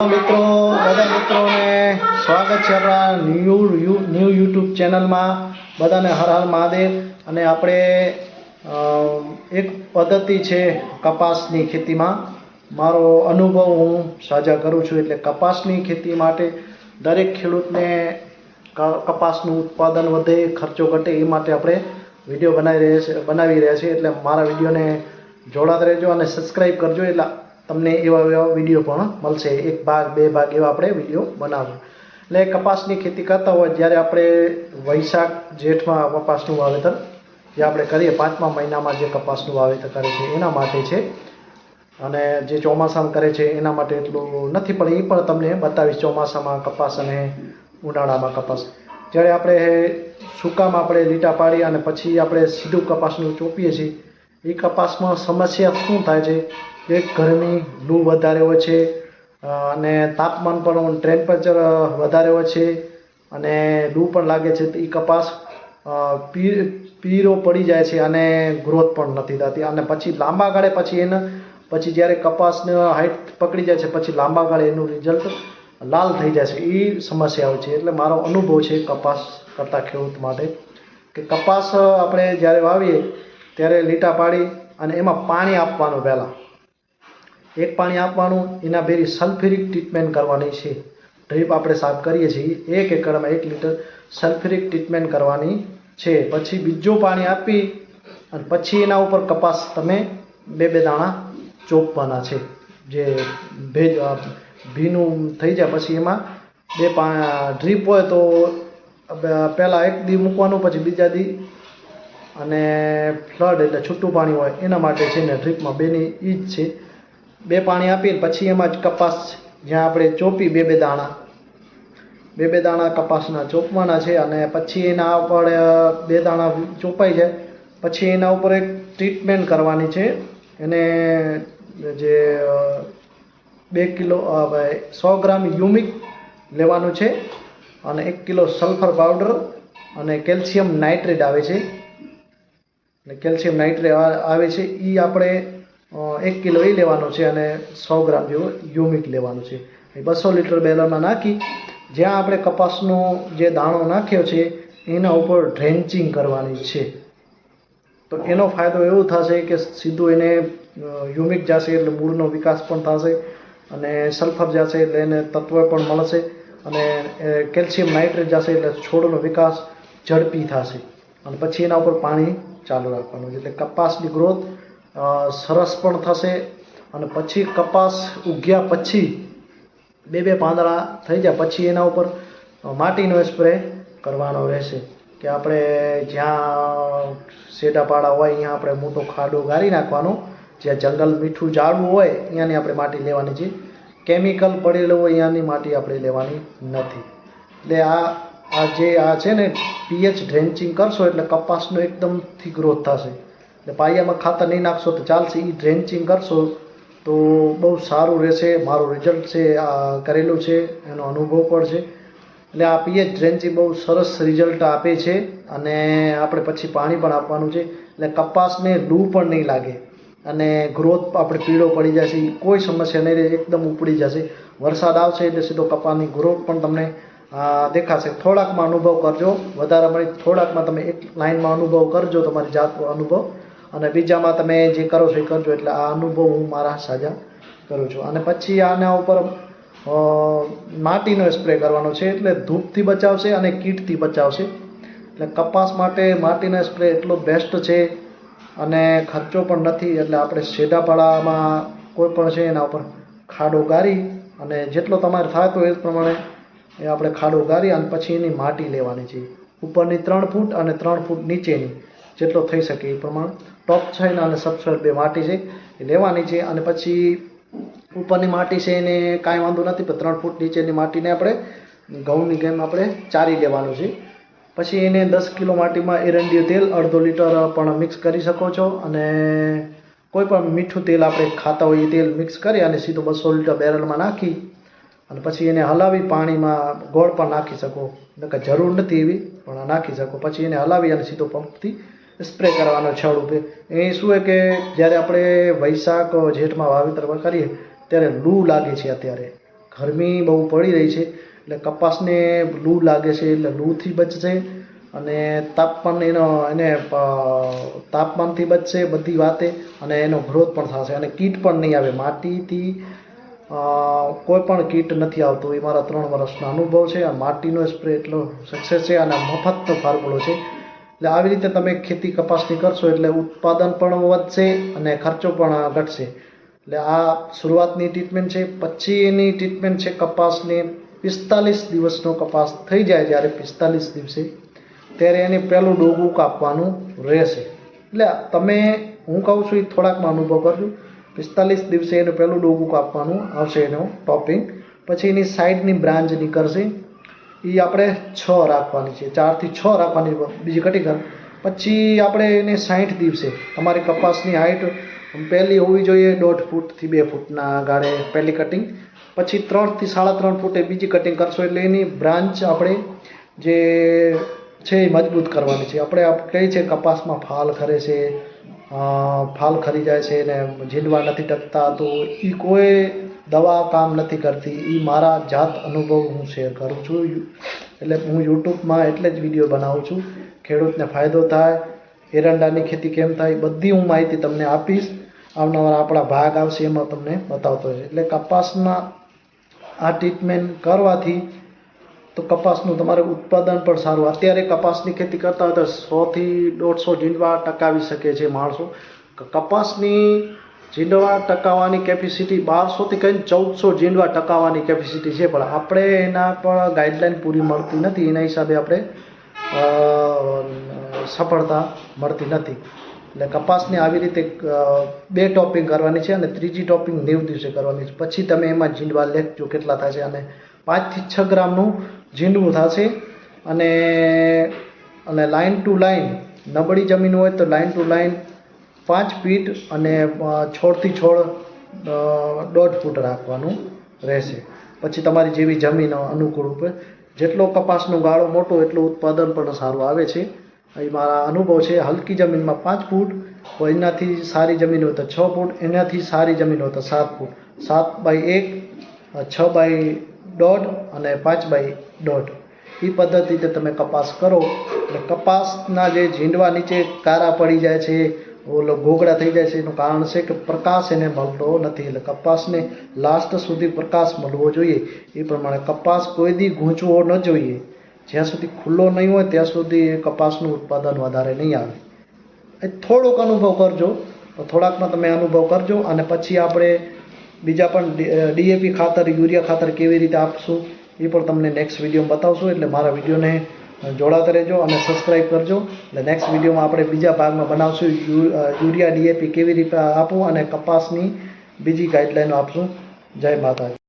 મિત્રો બધા મિત્રોને સ્વાગત છે આપણા ન્યૂ યુટ્યુબ ચેનલમાં। બધાને હર હર મહાદેવ। અને આપણે એક પદ્ધતિ છે કપાસની ખેતીમાં મારો અનુભવ હું સાझा કરું છું। એટલે કપાસની ખેતી માટે દરેક ખેડૂતને કપાસનું ઉત્પાદન વધે, ખર્ચો ઘટે એ માટે આપણે વિડીયો બનાવી રહ્યા છીએ। એટલે મારા વિડીયોને જોડાતા રહેજો અને સબસ્ક્રાઈબ કરજો, એટલે તમને એવા વિડીયો પણ મળશે। એક ભાગ બે ભાગ એવા આપણે વિડીયો બનાવશું। એટલે કપાસની ખેતી કરતા હોય જ્યારે આપણે વૈશાખ જેઠમાં કપાસનું વાવેતર જે આપણે કરીએ, 5મા મહિનામાં જે કપાસનું વાવેતર કરે છે એના માટે છે। અને જે ચોમાસામાં કરે છે એના માટે એટલું નથી, પણ એ પણ તમને બતાવીશ। ચોમાસામાં કપાસ અને ઉનાળામાં કપાસ જ્યારે આપણે સૂકામાં આપણે લીટા પાડી અને પછી આપણે સીધું કપાસનું ચોપીએ છીએ, એ કપાસમાં સમસ્યા શું થાય છે? એક ગરમી, લૂ વધારે હોય છે અને તાપમાન પણ ટેમ્પરેચર વધારે હોય છે અને લૂ પણ લાગે છે, તો એ કપાસ પીળો પડી જાય છે અને ગ્રોથ પણ નથી થતી। અને પછી લાંબા ગાળે પછી જ્યારે કપાસને હાઈટ પકડી જાય છે પછી લાંબા ગાળે એનું રિઝલ્ટ લાલ થઈ જાય છે, એ સમસ્યા હોય છે। એટલે મારો અનુભવ છે કપાસ કરતા ખેડૂત માટે કે કપાસ આપણે જ્યારે વાવીએ ત્યારે લીટા પાડી અને એમાં પાણી આપવાનું। પહેલાં એક પાણી આપવાનું, એના ભેરી સલ્ફ્યુરિક ટ્રીટમેન્ટ કરવાની છે। ડ્રીપ આપણે સાફ કરીએ છીએ, 1 એકરમાં 1 લીટર સલ્ફ્યુરિક ટ્રીટમેન્ટ કરવાની છે। પછી બીજું પાણી આપી અને પછી એના ઉપર કપાસ તમે બે દાણા ચોપવાના છે। જે ભીનું થઈ જાય પછી એમાં ડ્રીપ હોય તો પહેલાં 1 દી મૂકવાનું, પછી બીજા દી અને ફ્લડ એટલે છૂટું પાણી હોય એના માટે છે ને ડ્રીપમાં બેની એ જ છે। 2 પાણી આપીને પછી એમાં જ કપાસ જ્યાં આપણે ચોપી બે દાણા કપાસના ચોપવાના છે। અને પછી એના ઉપર 2 દાણા ચોપાઈ જાય પછી એના ઉપર એક ટ્રીટમેન્ટ કરવાની છે। એને જે 2 કિલો 100 ગ્રામ યુમિક લેવાનું છે અને 1 કિલો સલ્ફર પાવડર અને કેલ્શિયમ નાઇટ્રેટ આવે છે, કેલ્શિયમ નાઇટ્રેટ આવે છે એ આપણે 1 કિલો એ લેવાનો છે અને 100 ગ્રામ જેવો યુમિક લેવાનું છે। 200 લીટર બેલરમાં નાખી જ્યાં આપણે કપાસનો જે દાણો નાખ્યો છે એના ઉપર ડ્રેન્ચિંગ કરવાની છે। તો એનો ફાયદો એવો થશે કે સીધું એને યુમિક જશે એટલે મૂળનો વિકાસ પણ થશે અને સલ્ફર જશે એટલે એને તત્વ પણ મળશે અને કેલ્શિયમ નાઇટ્રેટ જશે એટલે છોડનો વિકાસ ઝડપી થશે। અને પછી એના ઉપર પાણી ચાલુ રાખવાનું છે એટલે કપાસની ગ્રોથ સરસ પણ થશે। અને પછી કપાસ ઉગ્યા પછી 2 પાંદડા થઈ જાય પછી એના ઉપર માટીનો સ્પ્રે કરવાનો રહેશે કે આપણે જ્યાં શેઢાપાડા હોય અહીંયા આપણે મોટો ખાડો ગાળી નાખવાનો, જ્યાં જંગલ મીઠું ઝાડવું હોય અહીંયાની આપણે માટી લેવાની છે, કેમિકલ પડેલું હોય અહીંયાની માટી આપણે લેવાની નથી। એટલે આ છે ને પીએચ ડ્રેન્ચિંગ કરશો એટલે કપાસનો એકદમથી ગ્રોથ થશે। એટલે પાયામાં ખાતર નહીં નાખશો તો ચાલશે, એ ડ્રેન્ચિંગ કરશો તો બહુ સારું રહેશે। મારું રિઝલ્ટ છે આ કરેલું છે, એનો અનુભવ પણ છે। એટલે આ પીએચ ડ્રેન્ચિંગ બહુ સરસ રિઝલ્ટ આપે છે અને આપણે પછી પાણી પણ આપવાનું છે એટલે કપાસને લૂ પણ નહીં લાગે અને ગ્રોથ આપણે પીળો પડી જશે, કોઈ સમસ્યા નહીં રહે, એકદમ ઉપડી જશે। વરસાદ આવશે એટલે સીધો કપાસની ગ્રોથ પણ તમને દેખાશે। થોડાકમાં અનુભવ કરજો, વધારામાં થોડાકમાં તમે એક લાઇનમાં અનુભવ કરજો તમારી જાતનો અનુભવ, અને બીજામાં તમે જે કરો છો એ કરજો। એટલે આ અનુભવ હું મારા સાझा કરું છું। અને પછી આના ઉપર માટીનો સ્પ્રે કરવાનો છે એટલે ધૂપથી બચાવશે અને કીટથી બચાવશે। એટલે કપાસ માટે માટીનો સ્પ્રે એટલો બેસ્ટ છે અને ખર્ચો પણ નથી। એટલે આપણે શેઢાપાડામાં કોઈ પણ છે એના ઉપર ખાડો ગાળી અને જેટલો તમારે થાય તો એ પ્રમાણે એ આપણે ખાડો ગાળી અને પછી એની માટી લેવાની છે, ઉપરની 3 ફૂટ અને 3 ફૂટ નીચેની જેટલો થઈ શકે એ પ્રમાણે ટોપ સાઈડ અને સબસોઇલ 2 માટી છે એ લેવાની છે। અને પછી ઉપરની માટી છે એને કાંઈ વાંધો નથી, પણ 3 ફૂટ નીચેની માટીને આપણે ઘઉંની જેમ આપણે ચારી લેવાનું છે। પછી એને 10 કિલો માટીમાં એરંડિયું તેલ અડધો લીટર પણ મિક્સ કરી શકો છો અને કોઈ પણ મીઠું તેલ આપણે ખાતા હોઈએ તેલ મિક્સ કરી અને સીધું 200 લીટર બેરલમાં નાખી અને પછી એને હલાવી પાણીમાં ગોળ પણ નાખી શકો, એટલે જરૂર નથી એવી પણ નાખી શકો। પછી એને હલાવી અને સીધો પંપથી સ્પ્રે કરવાનો છોડ ઉપર। એ શું હોય કે જ્યારે આપણે વૈશાખ જેઠમાં વાવેતર કરીએ ત્યારે લૂ લાગે છે અત્યારે, ગરમી બહુ પડી રહી છે એટલે કપાસને લૂ લાગે છે એટલે લૂથી બચશે અને તાપમાનથી બચશે બધી વાતે અને એનો ગ્રોથ પણ થશે અને કીટ પણ નહીં આવે. માટીથી કોઈ પણ કીટ નથી આવતું. એ મારા 3 વર્ષનો અનુભવ છે. આ માટીનો સ્પ્રે એટલો સક્સેસ છે અને મફતનો ફોર્મ્યુલો છે. એટલે આવી રીતે તમે ખેતી કપાસની કરશો એટલે ઉત્પાદન પણ વધશે અને ખર્ચો પણ ઘટશે. એટલે આ શરૂઆતની ટ્રીટમેન્ટ છે. પછી એની ટ્રીટમેન્ટ છે કપાસની 45 દિવસનો કપાસ થઈ જાય જ્યારે 45 દિવસે ત્યારે એને પહેલું ડોગું કાપવાનું રહેશે. એટલે હું કહું છું એ થોડાકમાં અનુભવ કરજો. 45 દિવસે એનું પહેલું ડોગું કાપવાનું આવશે એનો ટોપિંગ. પછી એની સાઈડની બ્રાન્ચ નીકળશે એ આપણે 6 રાખવાની છે, 4 થી 6 રાખવાની બીજી કટિંગ કર. પછી આપણે એને 60 દિવસે તમારી કપાસની હાઈટ પહેલી હોવી જોઈએ 1.5 ફૂટથી 2 ફૂટના ગાળે પહેલી કટિંગ. પછી 3 થી 3.5 ફૂટે બીજી કટિંગ કરશો એટલે એની બ્રાન્ચ આપણે જે છે એ મજબૂત કરવાની છે. આપણે કહીએ છીએ કપાસમાં ફાલ ખરે છે, ફાલ ખરી જાય છે ને ઝીંડવા નથી ટકતા, તો એ કોઈ દવા કામ નથી કરતી. એ મારા જાત અનુભવ હું શેર કરું છું. એટલે હું યુટ્યુબમાં એટલે જ વિડીયો બનાવું છું. ખેડૂતને ફાયદો થાય, એરંડાની ખેતી કેમ થાય બધી હું માહિતી તમને આપીશ. આવનારા આપણા ભાગ આવશે એમાં તમને બતાવતો હોય. એટલે કપાસના આ ટ્રીટમેન્ટ કરવાથી તો કપાસનું તમારે ઉત્પાદન પણ સારું. અત્યારે કપાસની ખેતી કરતા હોય તો 100 થી 150 ઝીંડવા ટકાવી શકે છે માણસો. કપાસની ઝીંડવા ટકાવવાની કેપેસિટી 1200 થી કહીને 1400 ઝીંડવા ટકાવવાની કેપેસિટી છે, પણ આપણે એના પર ગાઈડલાઈન પૂરી મળતી નથી. એના હિસાબે આપણે સફળતા મળતી નથી. એટલે કપાસને આવી રીતે 2 ટોપિંગ કરવાની છે અને ત્રીજી ટોપિંગ 90 દિવસે કરવાની છે. પછી તમે એમાં ઝીંડવા લેખજો કેટલા થશે અને 5 થી 6 ગ્રામનું ઝીંડવું થશે. અને લાઇન ટુ લાઇન નબળી જમીન હોય તો લાઇન ટુ લાઇન 5 ફીટ અને છોડથી છોડ 1.5 ફૂટ રાખવાનું રહેશે. પછી તમારી જેવી જમીન અનુકૂળ ઉપર જેટલો કપાસનો ગાળો મોટો એટલું ઉત્પાદન પણ સારું આવે છે. એ મારા અનુભવ છે. હલકી જમીનમાં 5 ફૂટ હોય, એનાથી સારી જમીન હોય તો 6 ફૂટ, એનાથી સારી જમીન હોય તો 7 ફૂટ, 7/1, 6/1.5 અને 5/1.5 એ પદ્ધતિથી તમે કપાસ કરો એટલે કપાસના જે ઝીંડવા નીચે કારા પડી જાય છે, ઘોઘડા થઈ જાય છે, એનું કારણ છે કે પ્રકાશ એને મળતો નથી. એટલે કપાસને લાસ્ટ સુધી પ્રકાશ મળવો જોઈએ. એ પ્રમાણે કપાસ કોઈ દી ગૂંચવો ન જોઈએ. જ્યાં સુધી ખુલ્લો નહીં હોય ત્યાં સુધી એ કપાસનું ઉત્પાદન વધારે નહીં આવે. એ થોડોક અનુભવ કરજો, થોડાકમાં તમે અનુભવ કરજો. અને પછી આપણે બીજા પણ ડીએપી ખાતર, યુરિયા ખાતર કેવી રીતે આપશું એ પણ તમને નેક્સ્ટ વિડીયોમાં બતાવશું. એટલે મારા વિડીયોને જોડાતા રહેજો અને સબસ્ક્રાઈબ કરજો. એટલે નેક્સ્ટ વિડીયોમાં આપણે બીજા ભાગમાં બનાવશું યુરિયા ડીએપી કેવી રીતે આપવું અને કપાસની બીજી ગાઈડલાઈનો આપશું. જય માતાજી.